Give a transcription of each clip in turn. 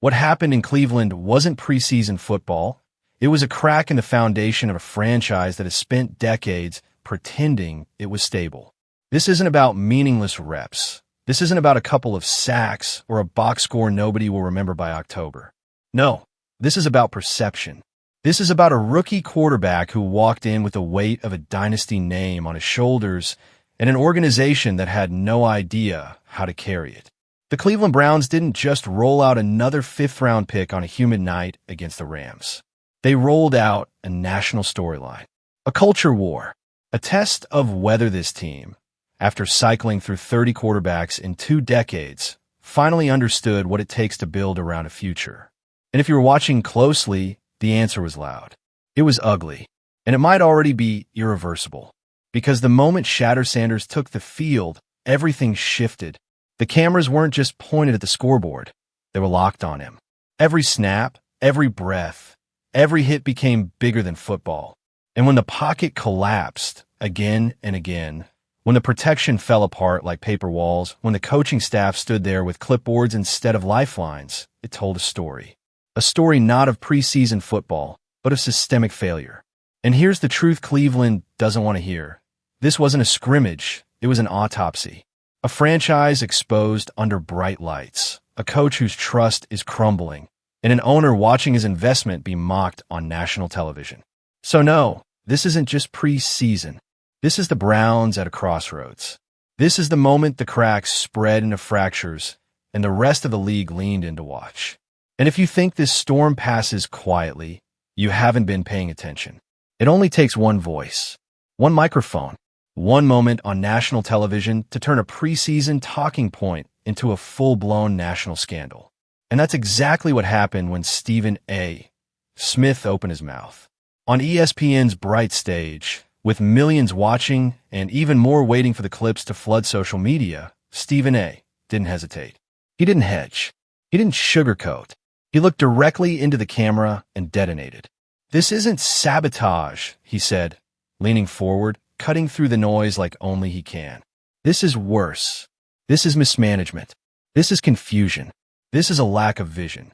What happened in Cleveland wasn't preseason football. It was a crack in the foundation of a franchise that has spent decades pretending it was stable. This isn't about meaningless reps. This isn't about a couple of sacks or a box score nobody will remember by October. No, this is about perception. This is about a rookie quarterback who walked in with the weight of a dynasty name on his shoulders and an organization that had no idea how to carry it. The Cleveland Browns didn't just roll out another fifth-round pick on a humid night against the Rams. They rolled out a national storyline, a culture war, a test of whether this team, after cycling through 30 quarterbacks in 2 decades, finally understood what it takes to build around a future. And if you were watching closely, the answer was loud. It was ugly, and it might already be irreversible. Because the moment Shadur Sanders took the field, everything shifted. The cameras weren't just pointed at the scoreboard. They were locked on him. Every snap, every breath, every hit became bigger than football. And when the pocket collapsed again and again, when the protection fell apart like paper walls, when the coaching staff stood there with clipboards instead of lifelines, it told a story. A story not of preseason football, but of systemic failure. And here's the truth Cleveland doesn't want to hear. This wasn't a scrimmage. It was an autopsy. A franchise exposed under bright lights. A coach whose trust is crumbling. And an owner watching his investment be mocked on national television. So no, this isn't just preseason. This is the Browns at a crossroads. This is the moment the cracks spread into fractures and the rest of the league leaned in to watch. And if you think this storm passes quietly, you haven't been paying attention. It only takes one voice, one microphone, one moment on national television to turn a preseason talking point into a full-blown national scandal. And that's exactly what happened when Stephen A. Smith opened his mouth. On ESPN's bright stage, with millions watching and even more waiting for the clips to flood social media, Stephen A. didn't hesitate. He didn't hedge. He didn't sugarcoat. He looked directly into the camera and detonated. "This isn't sabotage," he said, leaning forward, cutting through the noise like only he can. "This is worse. This is mismanagement. This is confusion. This is a lack of vision."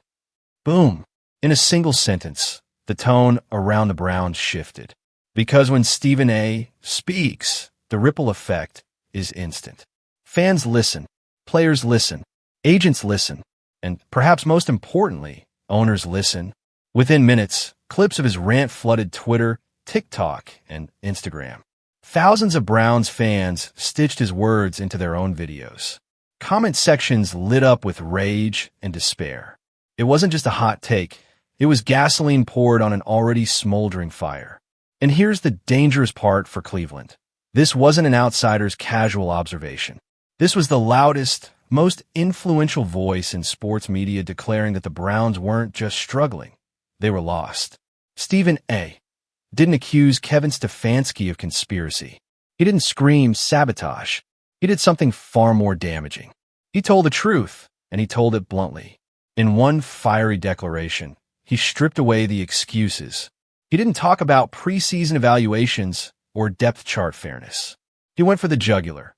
Boom. In a single sentence, the tone around the Browns shifted. Because when Stephen A. speaks, the ripple effect is instant. Fans listen. Players listen. Agents listen. And perhaps most importantly, owners listen. Within minutes, clips of his rant flooded Twitter, TikTok, and Instagram. Thousands of Browns fans stitched his words into their own videos. Comment sections lit up with rage and despair. It wasn't just a hot take. It was gasoline poured on an already smoldering fire. And here's the dangerous part for Cleveland. This wasn't an outsider's casual observation. This was the loudest, most influential voice in sports media declaring that the Browns weren't just struggling. They were lost. Stephen A. didn't accuse Kevin Stefanski of conspiracy. He didn't scream sabotage. He did something far more damaging. He told the truth, and he told it bluntly. In one fiery declaration, he stripped away the excuses. He didn't talk about preseason evaluations or depth chart fairness. He went for the jugular.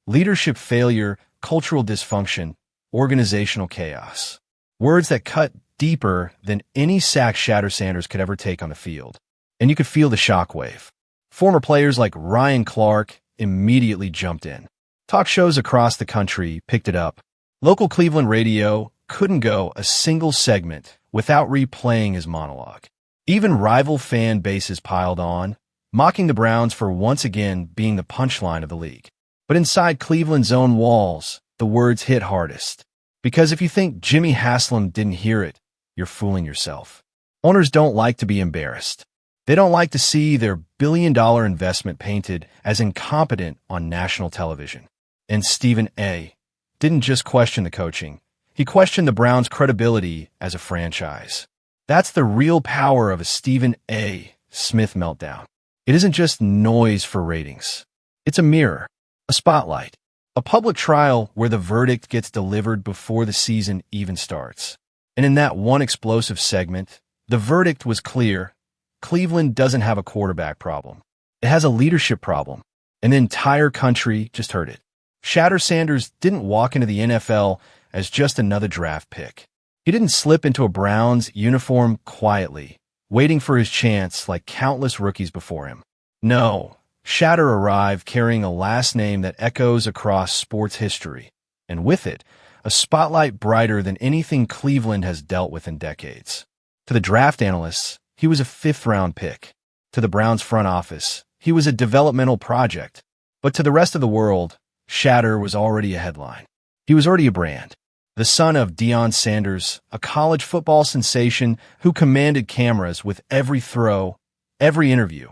Leadership failure, cultural dysfunction, organizational chaos. Words that cut deeper than any sack Shadur Sanders could ever take on the field. And you could feel the shockwave. Former players like Ryan Clark immediately jumped in. Talk shows across the country picked it up. Local Cleveland radio couldn't go a single segment without replaying his monologue. Even rival fan bases piled on, mocking the Browns for once again being the punchline of the league. But inside Cleveland's own walls, the words hit hardest. Because if you think Jimmy Haslam didn't hear it, you're fooling yourself. Owners don't like to be embarrassed. They don't like to see their billion-dollar investment painted as incompetent on national television. And Stephen A. didn't just question the coaching. He questioned the Browns' credibility as a franchise. That's the real power of a Stephen A. Smith meltdown. It isn't just noise for ratings. It's a mirror, a spotlight, a public trial where the verdict gets delivered before the season even starts. And in that one explosive segment, the verdict was clear. Cleveland doesn't have a quarterback problem. It has a leadership problem. And the entire country just heard it. Shadur Sanders didn't walk into the NFL as just another draft pick. He didn't slip into a Browns uniform quietly, waiting for his chance like countless rookies before him. No, Shadur arrived carrying a last name that echoes across sports history, and with it, a spotlight brighter than anything Cleveland has dealt with in decades. To the draft analysts, he was a fifth-round pick. To the Browns front office, he was a developmental project. But to the rest of the world, Shadur was already a headline. He was already a brand. The son of Deion Sanders, a college football sensation who commanded cameras with every throw, every interview,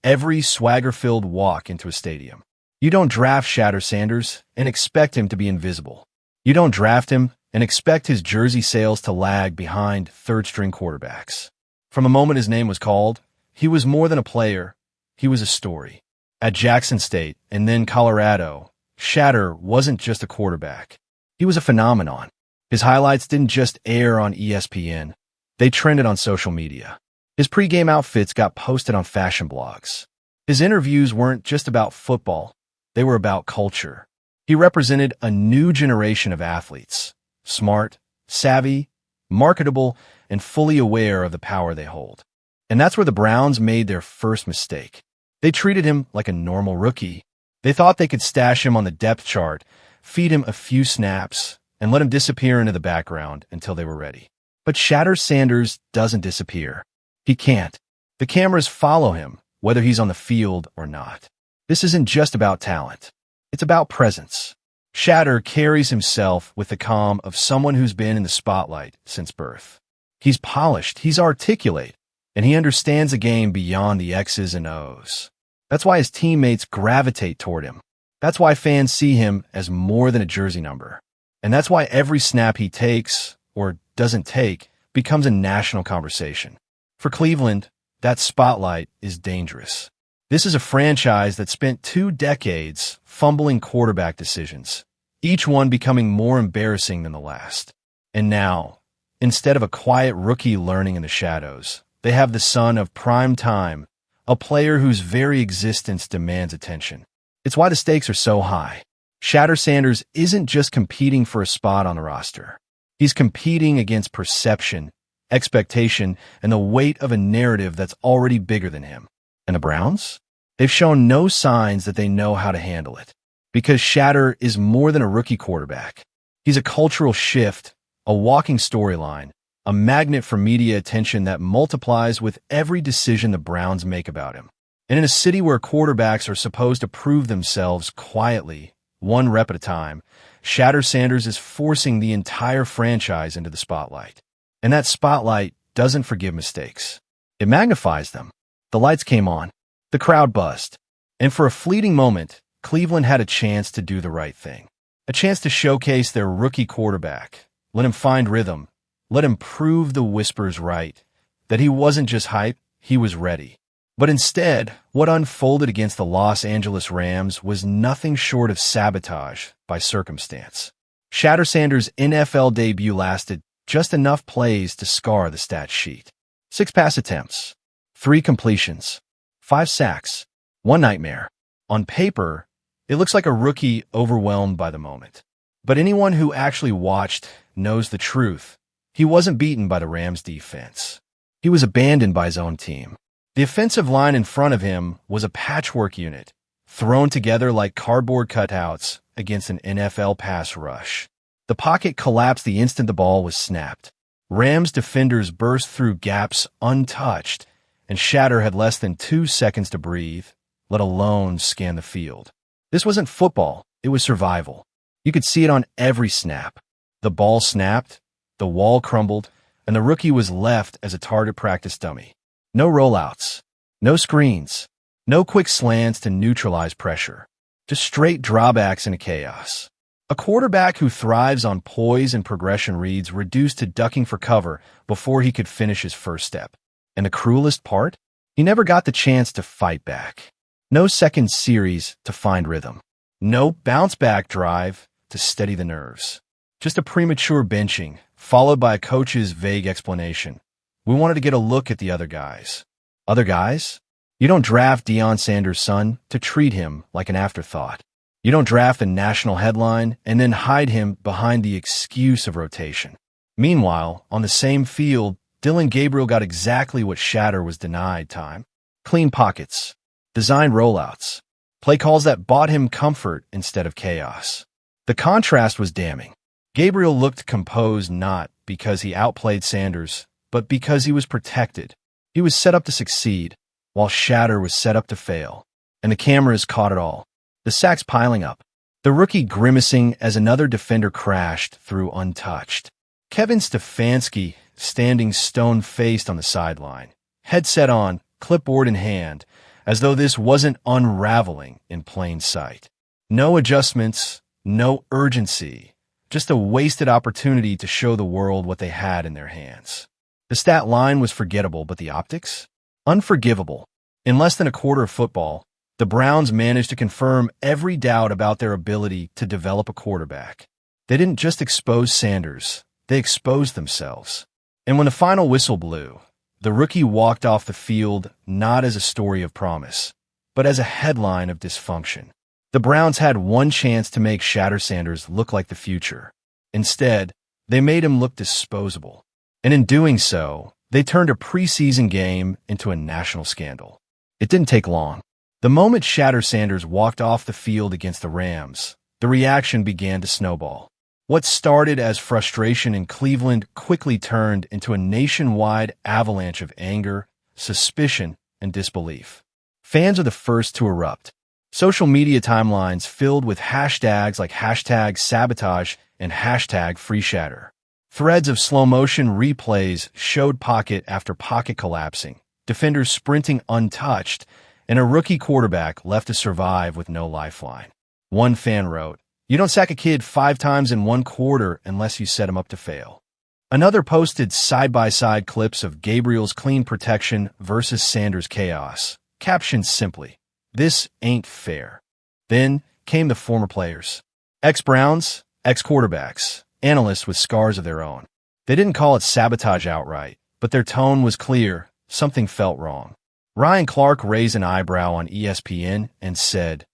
every swagger-filled walk into a stadium. You don't draft Shadur Sanders and expect him to be invisible. You don't draft him and expect his jersey sales to lag behind third-string quarterbacks. From the moment his name was called, he was more than a player. He was a story. At Jackson State and then Colorado, Shadur wasn't just a quarterback. He was a phenomenon. His highlights didn't just air on ESPN. They trended on social media. His pregame outfits got posted on fashion blogs. His interviews weren't just about football. They were about culture. He represented a new generation of athletes, smart, savvy, marketable, and fully aware of the power they hold. And that's where the Browns made their first mistake. They treated him like a normal rookie. They thought they could stash him on the depth chart, feed him a few snaps, and let him disappear into the background until they were ready. But Shadur Sanders doesn't disappear. He can't. The cameras follow him, whether he's on the field or not. This isn't just about talent. It's about presence. Shadur carries himself with the calm of someone who's been in the spotlight since birth. He's polished, he's articulate, and he understands the game beyond the X's and O's. That's why his teammates gravitate toward him. That's why fans see him as more than a jersey number. And that's why every snap he takes, or doesn't take, becomes a national conversation. For Cleveland, that spotlight is dangerous. This is a franchise that spent 2 decades fumbling quarterback decisions, each one becoming more embarrassing than the last. And now, instead of a quiet rookie learning in the shadows, they have the son of prime time, a player whose very existence demands attention. It's why the stakes are so high. Shadur Sanders isn't just competing for a spot on the roster. He's competing against perception, expectation, and the weight of a narrative that's already bigger than him. And the Browns? They've shown no signs that they know how to handle it. Because Shadur is more than a rookie quarterback. He's a cultural shift, a walking storyline, a magnet for media attention that multiplies with every decision the Browns make about him. And in a city where quarterbacks are supposed to prove themselves quietly, one rep at a time, Shadur Sanders is forcing the entire franchise into the spotlight. And that spotlight doesn't forgive mistakes. It magnifies them. The lights came on. The crowd buzzed. And for a fleeting moment, Cleveland had a chance to do the right thing. A chance to showcase their rookie quarterback. Let him find rhythm. Let him prove the whispers right. That he wasn't just hype, he was ready. But instead, what unfolded against the Los Angeles Rams was nothing short of sabotage by circumstance. Shadur Sanders' NFL debut lasted just enough plays to scar the stat sheet. 6 pass attempts, 3 completions, 5 sacks, 1 nightmare. On paper, it looks like a rookie overwhelmed by the moment. But anyone who actually watched knows the truth. He wasn't beaten by the Rams' defense. He was abandoned by his own team. The offensive line in front of him was a patchwork unit, thrown together like cardboard cutouts against an NFL pass rush. The pocket collapsed the instant the ball was snapped. Rams defenders burst through gaps untouched, and Shadur had less than 2 seconds to breathe, let alone scan the field. This wasn't football, it was survival. You could see it on every snap. The ball snapped, the wall crumbled, and the rookie was left as a target practice dummy. No rollouts, no screens, no quick slants to neutralize pressure, just straight drawbacks into chaos. A quarterback who thrives on poise and progression reads reduced to ducking for cover before he could finish his first step. And the cruelest part? He never got the chance to fight back. No second series to find rhythm. No bounce-back drive to steady the nerves. Just a premature benching, followed by a coach's vague explanation. We wanted to get a look at the other guys. Other guys? You don't draft Deion Sanders' son to treat him like an afterthought. You don't draft a national headline and then hide him behind the excuse of rotation. Meanwhile, on the same field, Dylan Gabriel got exactly what Shadur was denied time. Clean pockets, designed rollouts, play calls that bought him comfort instead of chaos. The contrast was damning. Gabriel looked composed not because he outplayed Sanders, but because he was protected. He was set up to succeed, while Shadur was set up to fail. And the cameras caught it all. The sacks piling up. The rookie grimacing as another defender crashed through untouched. Kevin Stefanski standing stone-faced on the sideline, headset on, clipboard in hand, as though this wasn't unraveling in plain sight. No adjustments, no urgency, just a wasted opportunity to show the world what they had in their hands. The stat line was forgettable, but the optics? Unforgivable. In less than a quarter of football, the Browns managed to confirm every doubt about their ability to develop a quarterback. They didn't just expose Sanders, they exposed themselves. And when the final whistle blew, the rookie walked off the field not as a story of promise, but as a headline of dysfunction. The Browns had one chance to make Shadur Sanders look like the future. Instead, they made him look disposable. And in doing so, they turned a preseason game into a national scandal. It didn't take long. The moment Shadur Sanders walked off the field against the Rams, the reaction began to snowball. What started as frustration in Cleveland quickly turned into a nationwide avalanche of anger, suspicion, and disbelief. Fans are the first to erupt. Social media timelines filled with hashtags like hashtag sabotage and hashtag free Shadur. Threads of slow-motion replays showed pocket after pocket collapsing, defenders sprinting untouched, and a rookie quarterback left to survive with no lifeline. One fan wrote, "You don't sack a kid 5 times in one quarter unless you set him up to fail." Another posted side-by-side clips of Gabriel's clean protection versus Sanders' chaos, captioned simply, "This ain't fair." Then came the former players. Ex-Browns, ex-quarterbacks, analysts with scars of their own. They didn't call it sabotage outright, but their tone was clear. Something felt wrong. Ryan Clark raised an eyebrow on ESPN and said,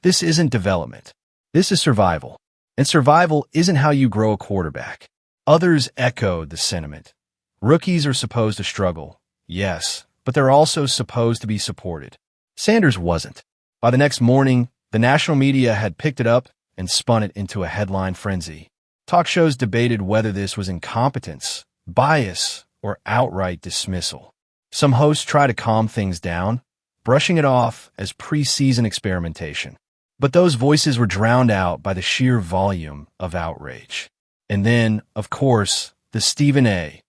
"This isn't development. This is survival. And survival isn't how you grow a quarterback." Others echoed the sentiment. Rookies are supposed to struggle, yes, but they're also supposed to be supported. Sanders wasn't. By the next morning, the national media had picked it up and spun it into a headline frenzy. Talk shows debated whether this was incompetence, bias, or outright dismissal. Some hosts tried to calm things down, brushing it off as preseason experimentation. But those voices were drowned out by the sheer volume of outrage. And then, of course, the Stephen A.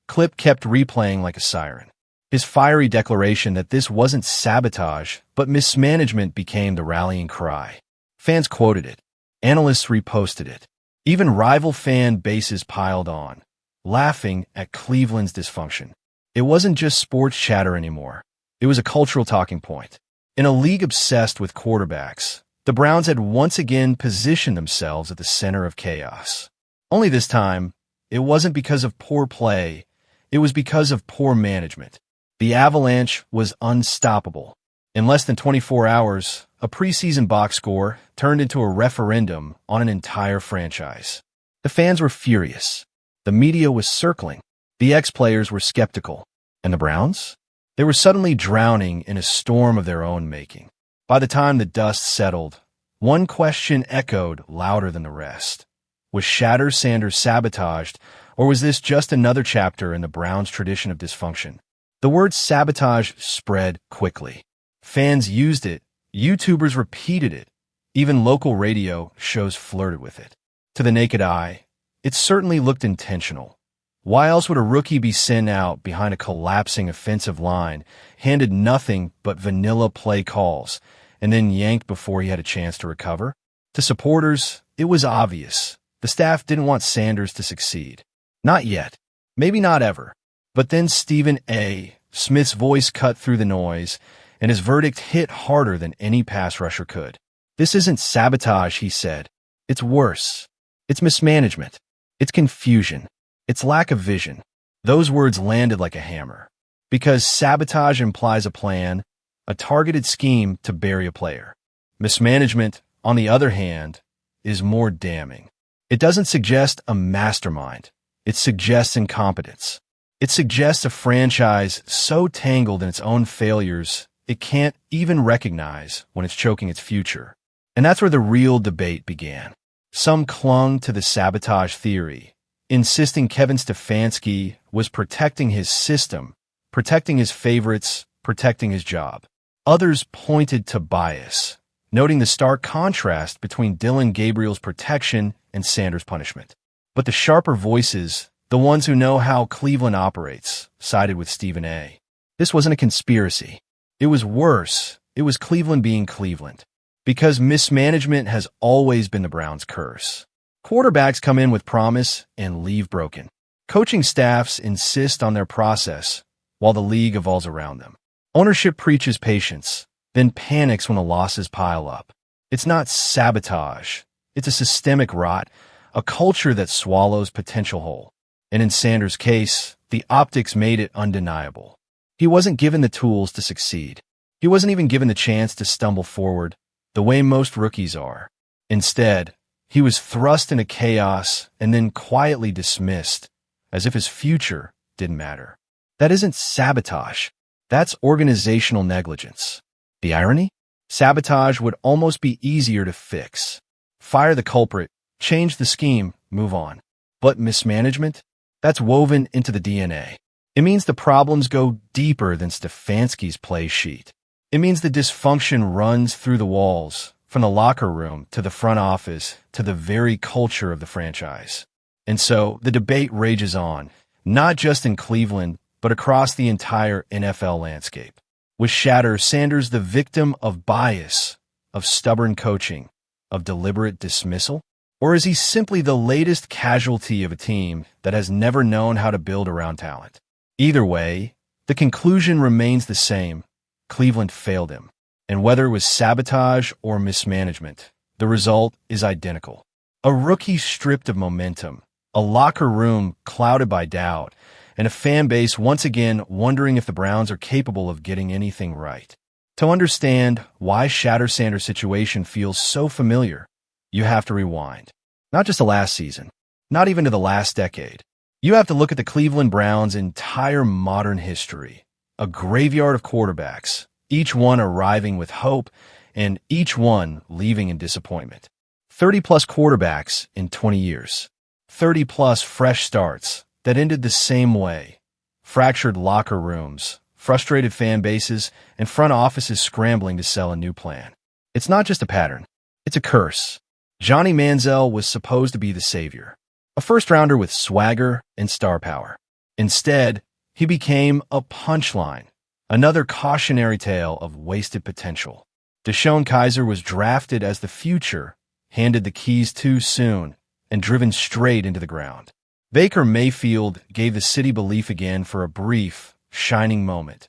clip kept replaying like a siren. His fiery declaration that this wasn't sabotage, but mismanagement became the rallying cry. Fans quoted it. Analysts reposted it. Even rival fan bases piled on, laughing at Cleveland's dysfunction. It wasn't just sports chatter anymore. It was a cultural talking point. In a league obsessed with quarterbacks, the Browns had once again positioned themselves at the center of chaos. Only this time, it wasn't because of poor play, it was because of poor management. The avalanche was unstoppable. In less than 24 hours, a preseason box score turned into a referendum on an entire franchise. The fans were furious. The media was circling. The ex-players were skeptical. And the Browns? They were suddenly drowning in a storm of their own making. By the time the dust settled, one question echoed louder than the rest. Was Shadur Sanders sabotaged, or was this just another chapter in the Browns' tradition of dysfunction? The word sabotage spread quickly. Fans used it, YouTubers repeated it, even local radio shows flirted with it. To the naked eye, it certainly looked intentional. Why else would a rookie be sent out behind a collapsing offensive line, handed nothing but vanilla play calls, and then yanked before he had a chance to recover? To supporters, it was obvious. The staff didn't want Sanders to succeed. Not yet. Maybe not ever. But then Stephen A. Smith's voice cut through the noise, and his verdict hit harder than any pass rusher could. "This isn't sabotage," he said. "It's worse. It's mismanagement. It's confusion. It's lack of vision." Those words landed like a hammer. Because sabotage implies a plan, a targeted scheme to bury a player. Mismanagement, on the other hand, is more damning. It doesn't suggest a mastermind. It suggests incompetence. It suggests a franchise so tangled in its own failures it can't even recognize when it's choking its future. And that's where the real debate began. Some clung to the sabotage theory, insisting Kevin Stefanski was protecting his system, protecting his favorites, protecting his job. Others pointed to bias, noting the stark contrast between Dylan Gabriel's protection and Sanders' punishment. But the sharper voices, the ones who know how Cleveland operates, sided with Stephen A. This wasn't a conspiracy. It was worse. It was Cleveland being Cleveland. Because mismanagement has always been the Browns' curse. Quarterbacks come in with promise and leave broken. Coaching staffs insist on their process, while the league evolves around them. Ownership preaches patience, then panics when the losses pile up. It's not sabotage. It's a systemic rot, a culture that swallows potential whole. And in Sanders' case, the optics made it undeniable. He wasn't given the tools to succeed. He wasn't even given the chance to stumble forward, the way most rookies are. Instead, he was thrust into chaos and then quietly dismissed, as if his future didn't matter. That isn't sabotage. That's organizational negligence. The irony? Sabotage would almost be easier to fix. Fire the culprit, change the scheme, move on. But mismanagement? That's woven into the DNA. It means the problems go deeper than Stefanski's play sheet. It means the dysfunction runs through the walls, from the locker room to the front office to the very culture of the franchise. And so the debate rages on, not just in Cleveland, but across the entire NFL landscape. Was Shadur Sanders the victim of bias, of stubborn coaching, of deliberate dismissal? Or is he simply the latest casualty of a team that has never known how to build around talent? Either way, the conclusion remains the same. Cleveland failed him. And whether it was sabotage or mismanagement, the result is identical. A rookie stripped of momentum, a locker room clouded by doubt, and a fan base once again wondering if the Browns are capable of getting anything right. To understand why Shadur Sanders' situation feels so familiar, you have to rewind. Not just the last season, not even to the last decade. You have to look at the Cleveland Browns' entire modern history, a graveyard of quarterbacks, each one arriving with hope and each one leaving in disappointment. 30-plus quarterbacks in 20 years. 30-plus fresh starts that ended the same way. Fractured locker rooms, frustrated fan bases, and front offices scrambling to sell a new plan. It's not just a pattern. It's a curse. Johnny Manziel was supposed to be the savior, a first-rounder with swagger and star power. Instead, he became a punchline, another cautionary tale of wasted potential. Deshaun Kaiser was drafted as the future, handed the keys too soon, and driven straight into the ground. Baker Mayfield gave the city belief again for a brief, shining moment.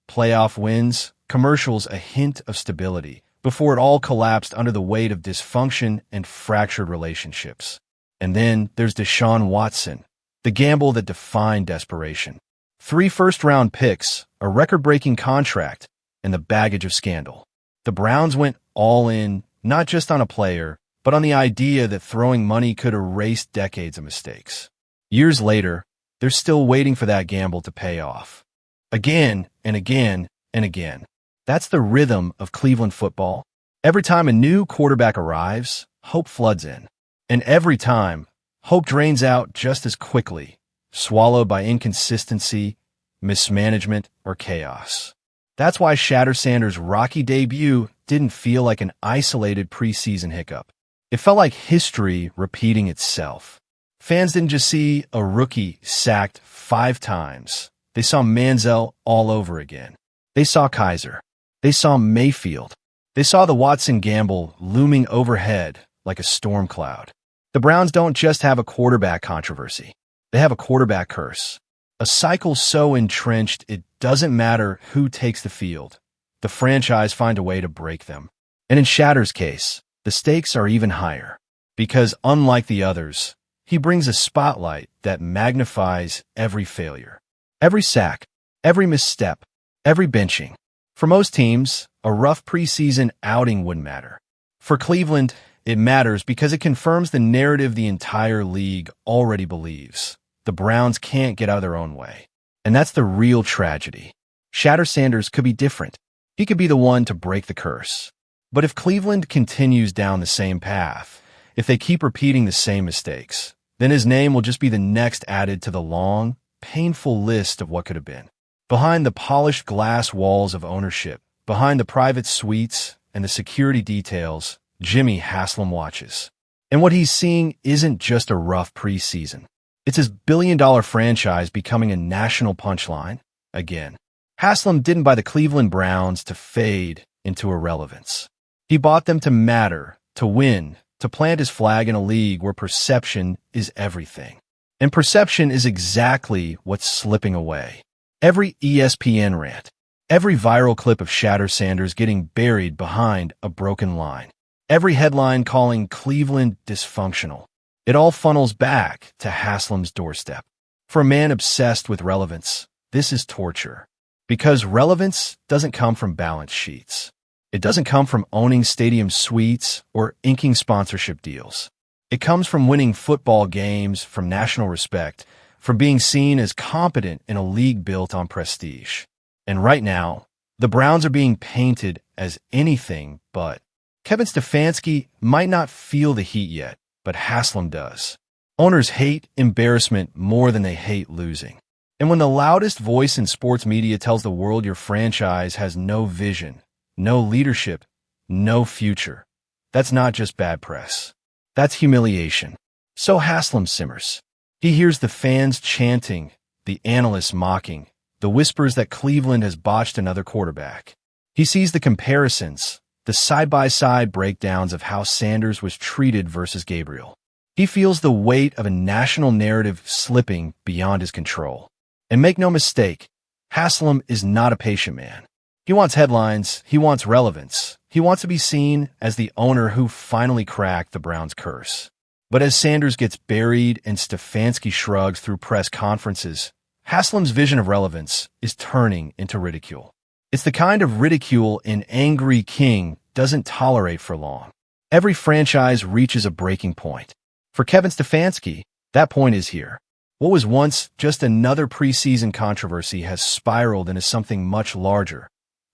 Playoff wins, commercials, a hint of stability, before it all collapsed under the weight of dysfunction and fractured relationships. And then there's Deshaun Watson, the gamble that defined desperation. 3 first-round picks, a record-breaking contract, and the baggage of scandal. The Browns went all in, not just on a player, but on the idea that throwing money could erase decades of mistakes. Years later, they're still waiting for that gamble to pay off. Again and again and again. That's the rhythm of Cleveland football. Every time a new quarterback arrives, hope floods in. And every time, hope drains out just as quickly, swallowed by inconsistency, mismanagement, or chaos. That's why Shadur Sanders' rocky debut didn't feel like an isolated preseason hiccup. It felt like history repeating itself. Fans didn't just see a rookie sacked 5 times. They saw Manziel all over again. They saw Kaiser. They saw Mayfield. They saw the Watson gamble looming overhead like a storm cloud. The Browns don't just have a quarterback controversy. They have a quarterback curse. A cycle so entrenched it doesn't matter who takes the field. The franchise find a way to break them. And in Shadur's case, the stakes are even higher. Because unlike the others, he brings a spotlight that magnifies every failure. Every sack, every misstep, every benching. For most teams, a rough preseason outing wouldn't matter. For Cleveland, it matters because it confirms the narrative the entire league already believes. the Browns can't get out of their own way. And that's the real tragedy. Shadur Sanders could be different. He could be the one to break the curse. But if Cleveland continues down the same path, if they keep repeating the same mistakes, then his name will just be the next added to the long, painful list of what could have been. Behind the polished glass walls of ownership, behind the private suites and the security details, Jimmy Haslam watches. And what he's seeing isn't just a rough preseason. It's his billion-dollar franchise becoming a national punchline again. Haslam didn't buy the Cleveland Browns to fade into irrelevance. He bought them to matter, to win, to plant his flag in a league where perception is everything. And perception is exactly what's slipping away. Every ESPN rant, every viral clip of Shadur Sanders getting buried behind a broken line, every headline calling Cleveland dysfunctional, it all funnels back to Haslam's doorstep. For a man obsessed with relevance, this is torture. Because relevance doesn't come from balance sheets. It doesn't come from owning stadium suites or inking sponsorship deals. It comes from winning football games, from national respect, from being seen as competent in a league built on prestige. And right now, the Browns are being painted as anything but. Kevin Stefanski might not feel the heat yet, but Haslam does. Owners hate embarrassment more than they hate losing. And when the loudest voice in sports media tells the world your franchise has no vision, no leadership, no future, that's not just bad press. That's humiliation. So Haslam simmers. He hears the fans chanting, the analysts mocking, the whispers that Cleveland has botched another quarterback. He sees the comparisons, the side-by-side breakdowns of how Sanders was treated versus Gabriel. He feels the weight of a national narrative slipping beyond his control. And make no mistake, Haslam is not a patient man. He wants headlines, he wants relevance, he wants to be seen as the owner who finally cracked the Browns' curse. But as Sanders gets buried and Stefanski shrugs through press conferences, Haslam's vision of relevance is turning into ridicule. It's the kind of ridicule an angry king doesn't tolerate for long. Every franchise reaches a breaking point. For Kevin Stefanski, that point is here. What was once just another preseason controversy has spiraled into something much larger.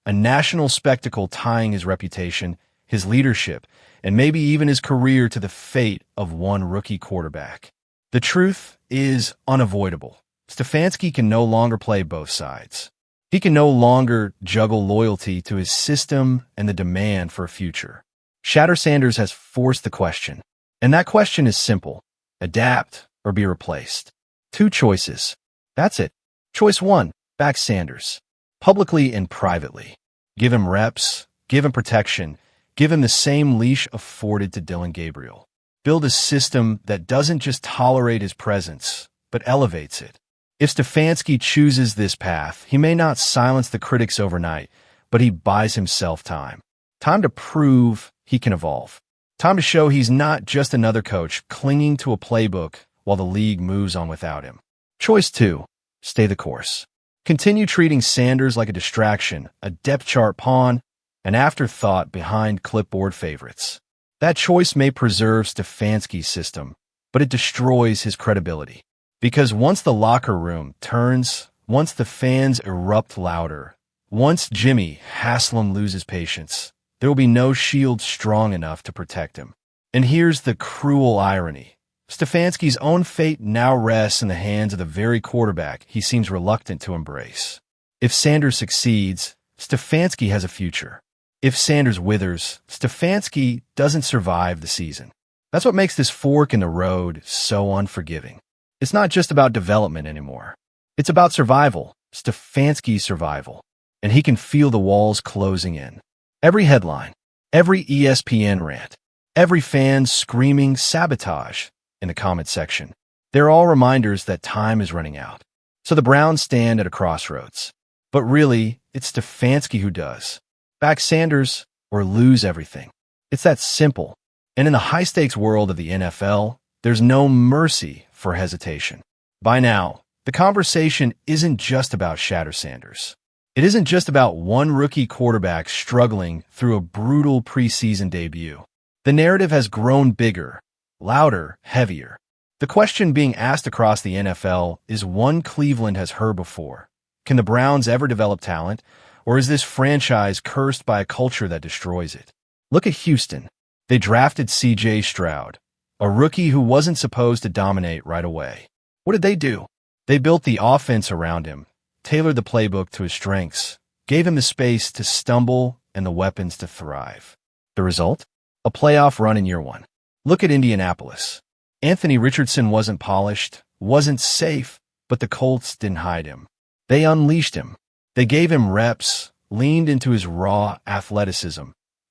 A national spectacle tying his reputation, his leadership, and maybe even his career to the fate of one rookie quarterback. The truth is unavoidable. Stefanski can no longer play both sides. He can no longer juggle loyalty to his system and the demand for a future. Shadur Sanders has forced the question, and that question is simple: adapt or be replaced. Two choices. That's it. Choice one, back Sanders. Publicly and privately. Give him reps, give him protection, give him the same leash afforded to Dillon Gabriel. Build a system that doesn't just tolerate his presence, but elevates it. If Stefanski chooses this path, he may not silence the critics overnight, but he buys himself time. Time to prove he can evolve. Time to show he's not just another coach clinging to a playbook while the league moves on without him. Choice two, stay the course. Continue treating Sanders like a distraction, a depth chart pawn, an afterthought behind clipboard favorites. That choice may preserve Stefanski's system, but it destroys his credibility. Because once the locker room turns, once the fans erupt louder, once Jimmy Haslam loses patience, there will be no shield strong enough to protect him. And here's the cruel irony. Stefanski's own fate now rests in the hands of the very quarterback he seems reluctant to embrace. If Sanders succeeds, Stefanski has a future. If Sanders withers, Stefanski doesn't survive the season. That's what makes this fork in the road so unforgiving. It's not just about development anymore. It's about survival, Stefanski's survival. And he can feel the walls closing in. Every headline, every ESPN rant, every fan screaming sabotage in the comment section. They're all reminders that time is running out. So the Browns stand at a crossroads. But really, it's Stefanski who does. Back Sanders or lose everything. It's that simple. And in the high-stakes world of the NFL, there's no mercy for hesitation. By now, the conversation isn't just about Shadur Sanders. It isn't just about one rookie quarterback struggling through a brutal preseason debut. The narrative has grown bigger, louder, heavier. The question being asked across the NFL is one Cleveland has heard before. Can the Browns ever develop talent, or is this franchise cursed by a culture that destroys it? Look at Houston. They drafted C.J. Stroud, a rookie who wasn't supposed to dominate right away. What did they do? They built the offense around him, tailored the playbook to his strengths, gave him the space to stumble and the weapons to thrive. The result? A playoff run in year one. Look at Indianapolis. Anthony Richardson wasn't polished, wasn't safe, but the Colts didn't hide him. They unleashed him. They gave him reps, leaned into his raw athleticism,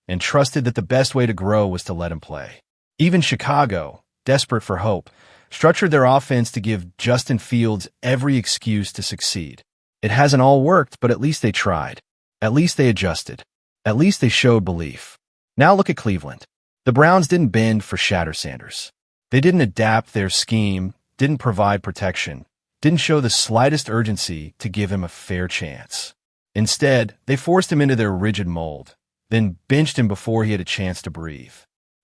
and trusted that the best way to grow was to let him play. Even Chicago, desperate for hope, structured their offense to give Justin Fields every excuse to succeed. It hasn't all worked, but at least they tried. At least they adjusted. At least they showed belief. Now look at Cleveland. The Browns didn't bend for Shadur Sanders. They didn't adapt their scheme, didn't provide protection, didn't show the slightest urgency to give him a fair chance. Instead, they forced him into their rigid mold, then benched him before he had a chance to breathe.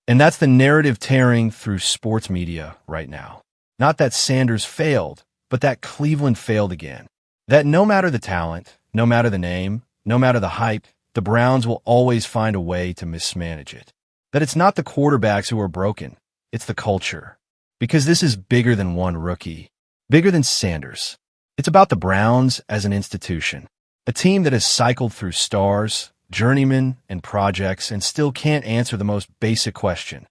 And that's the narrative tearing through sports media right now. Not that Sanders failed, but that Cleveland failed again. That no matter the talent, no matter the name, no matter the hype, the Browns will always find a way to mismanage it. That it's not the quarterbacks who are broken. It's the culture. Because this is bigger than one rookie, bigger than Sanders. It's about the Browns as an institution, a team that has cycled through stars, journeymen, and projects and still can't answer the most basic question.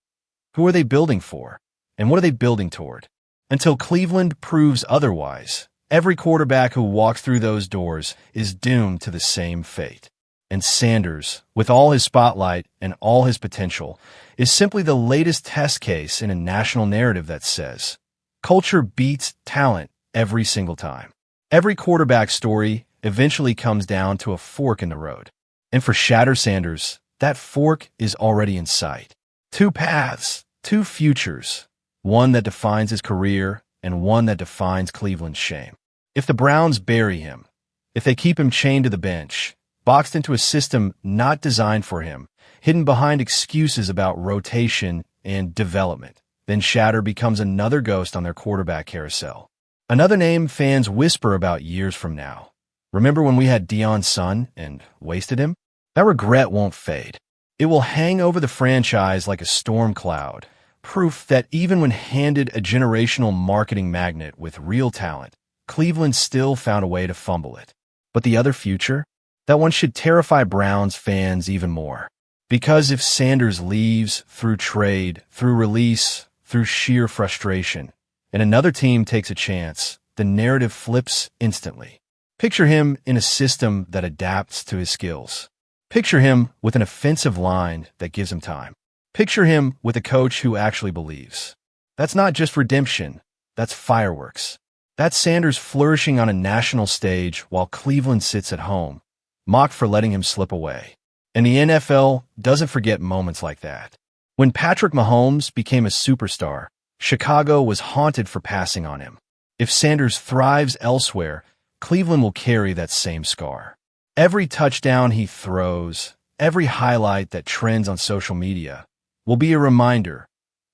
Who are they building for? And what are they building toward? Until Cleveland proves otherwise, every quarterback who walks through those doors is doomed to the same fate. And Sanders, with all his spotlight and all his potential, is simply the latest test case in a national narrative that says, culture beats talent every single time. Every quarterback story eventually comes down to a fork in the road. And for Shadur Sanders, that fork is already in sight. Two paths, two futures, one that defines his career and one that defines Cleveland's shame. If the Browns bury him, if they keep him chained to the bench, boxed into a system not designed for him, hidden behind excuses about rotation and development, then Shadur becomes another ghost on their quarterback carousel. Another name fans whisper about years from now. Remember when we had Deion's son and wasted him? That regret won't fade. It will hang over the franchise like a storm cloud, proof that even when handed a generational marketing magnet with real talent, Cleveland still found a way to fumble it. But the other future? That one should terrify Browns fans even more. Because if Sanders leaves through trade, through release, through sheer frustration, and another team takes a chance, the narrative flips instantly. Picture him in a system that adapts to his skills. Picture him with an offensive line that gives him time. Picture him with a coach who actually believes. That's not just redemption, that's fireworks. That's Sanders flourishing on a national stage while Cleveland sits at home, mocked for letting him slip away. And the NFL doesn't forget moments like that. When Patrick Mahomes became a superstar, Chicago was haunted for passing on him. If Sanders thrives elsewhere, Cleveland will carry that same scar. Every touchdown he throws, every highlight that trends on social media, will be a reminder.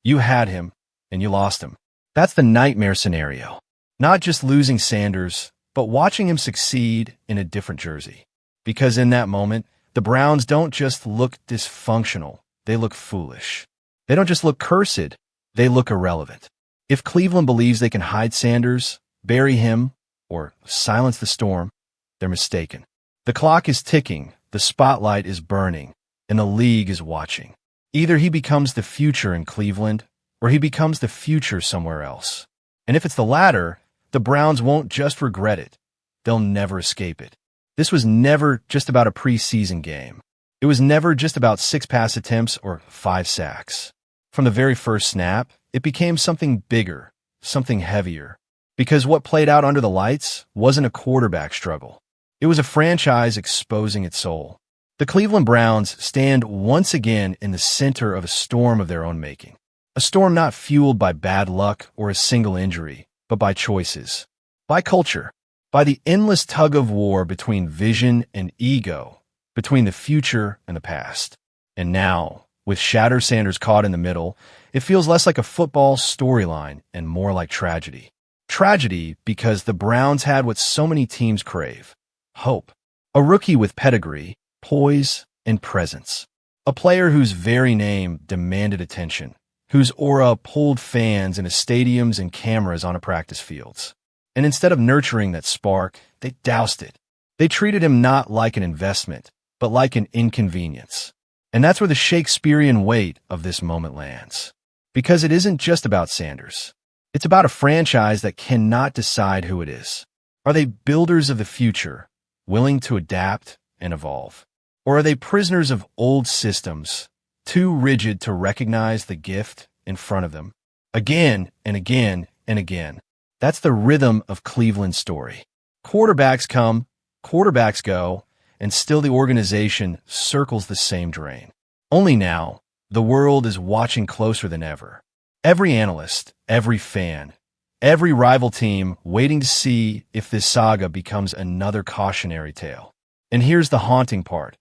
You had him, and you lost him. That's the nightmare scenario. Not just losing Sanders, but watching him succeed in a different jersey. Because in that moment, the Browns don't just look dysfunctional, they look foolish. They don't just look cursed, they look irrelevant. If Cleveland believes they can hide Sanders, bury him, or silence the storm, they're mistaken. The clock is ticking, the spotlight is burning, and the league is watching. Either he becomes the future in Cleveland, or he becomes the future somewhere else. And if it's the latter, the Browns won't just regret it, they'll never escape it. This was never just about a preseason game. It was never just about 6 pass attempts or 5 sacks. From the very first snap, it became something bigger, something heavier. Because what played out under the lights wasn't a quarterback struggle. It was a franchise exposing its soul. The Cleveland Browns stand once again in the center of a storm of their own making. A storm not fueled by bad luck or a single injury, but by choices, by culture, by the endless tug-of-war between vision and ego, between the future and the past. And now, With Shadur Sanders caught in the middle, it feels less like a football storyline and more like tragedy. Tragedy because the Browns had what so many teams crave: hope. A rookie with pedigree, poise, and presence. A player whose very name demanded attention, whose aura pulled fans into stadiums and cameras on practice fields. And instead of nurturing that spark, they doused it. They treated him not like an investment, but like an inconvenience. And that's where the Shakespearean weight of this moment lands. Because it isn't just about Sanders. It's about a franchise that cannot decide who it is. Are they builders of the future, willing to adapt and evolve? Or are they prisoners of old systems, too rigid to recognize the gift in front of them? Again and again and again. That's the rhythm of Cleveland's story. Quarterbacks come, quarterbacks go, and still the organization circles the same drain. Only now, the world is watching closer than ever. Every analyst, every fan, every rival team waiting to see if this saga becomes another cautionary tale. And here's the haunting part.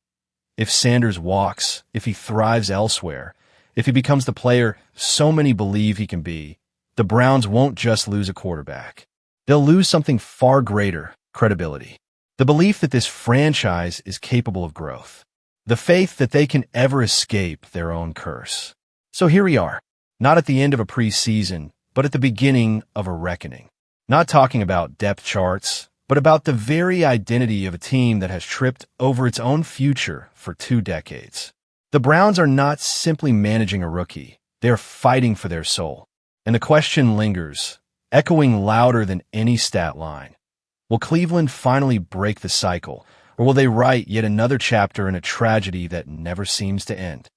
If Sanders walks, if he thrives elsewhere, if he becomes the player so many believe he can be, the Browns won't just lose a quarterback. They'll lose something far greater: credibility. The belief that this franchise is capable of growth. The faith that they can ever escape their own curse. So here we are, not at the end of a preseason, but at the beginning of a reckoning. Not talking about depth charts, but about the very identity of a team that has tripped over its own future for 2 decades. The Browns are not simply managing a rookie. They're fighting for their soul. And the question lingers, echoing louder than any stat line. Will Cleveland finally break the cycle, or will they write yet another chapter in a tragedy that never seems to end?